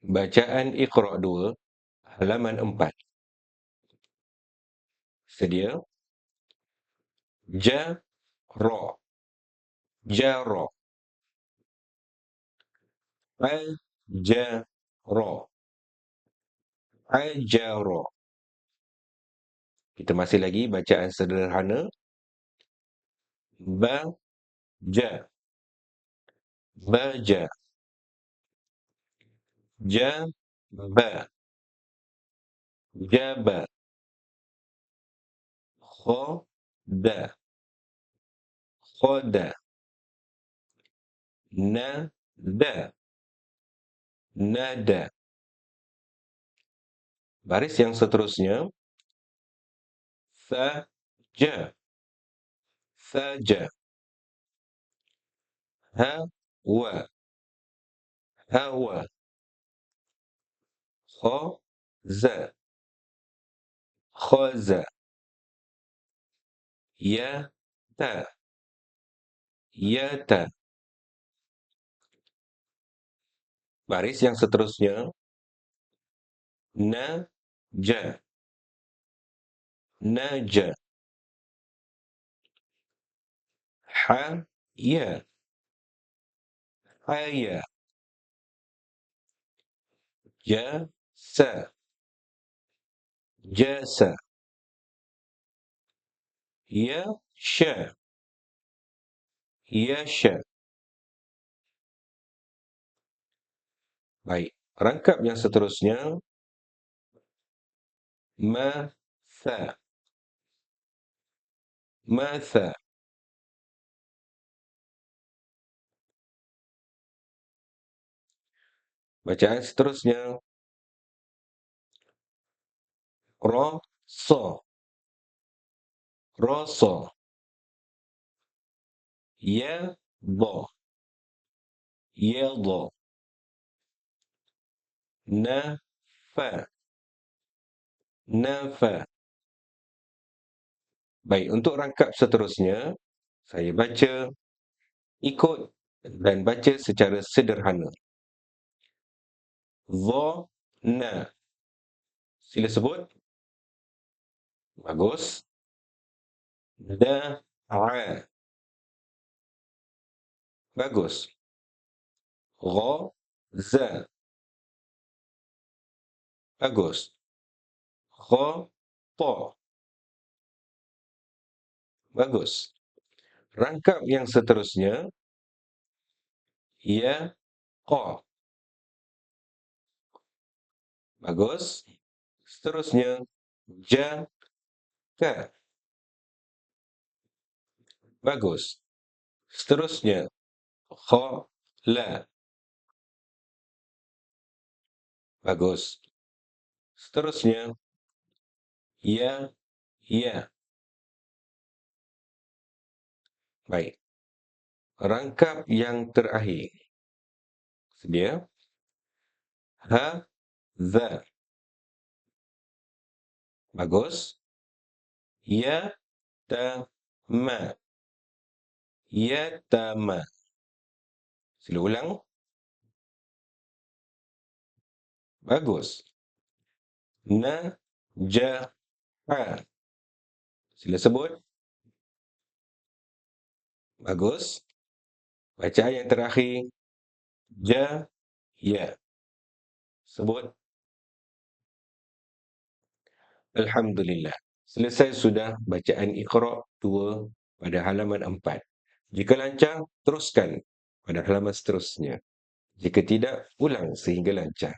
Bacaan Iqra' 2, halaman 4. Sedia? Ja-ra, ja-ra. Al-ja-ra, al-ja-ra. Kita masih lagi bacaan sederhana. Ba-ja, baja. Ja-ba, jaba. Kha-da, khada. Na-da, nada. Baris yang seterusnya. Sa-ja, saja. Ha-wa, hawa. Kha-za, khaza. Ya-ta, yata. Baris yang seterusnya. Na-ja, naja. Ha-ya, haya. Ja-sa, jasa. Ya-sha, yasha. Baik, rangkap yang seterusnya. Ma-tha, ma-tha. Bacaan seterusnya. Ra-sa, rasa. Ya-dha, yadha. Na-fa, nafa. Baik, untuk rangkap seterusnya, saya baca, ikut dan baca secara sederhana. Dhanna. Sila sebut. Bagus. Da'a. Bagus. Ghaza. Bagus. Khata. Bagus. Rangkap yang seterusnya. Yaqa. Bagus. Seterusnya. Jaka. Bagus. Seterusnya. Khala. Bagus. Seterusnya. Ya. Baik. Rangkap yang terakhir. Sedia? Ha-za. Bagus. Ya-ta-ma. Ya-ta-ma. Sila ulang. Bagus. Na-ja-ha. Sila sebut. Bagus. Bacaan yang terakhir. Ja-ya. Sebut. Alhamdulillah. Selesai sudah bacaan Iqra' 2 pada halaman 4. Jika lancar, teruskan pada halaman seterusnya. Jika tidak, ulang sehingga lancar.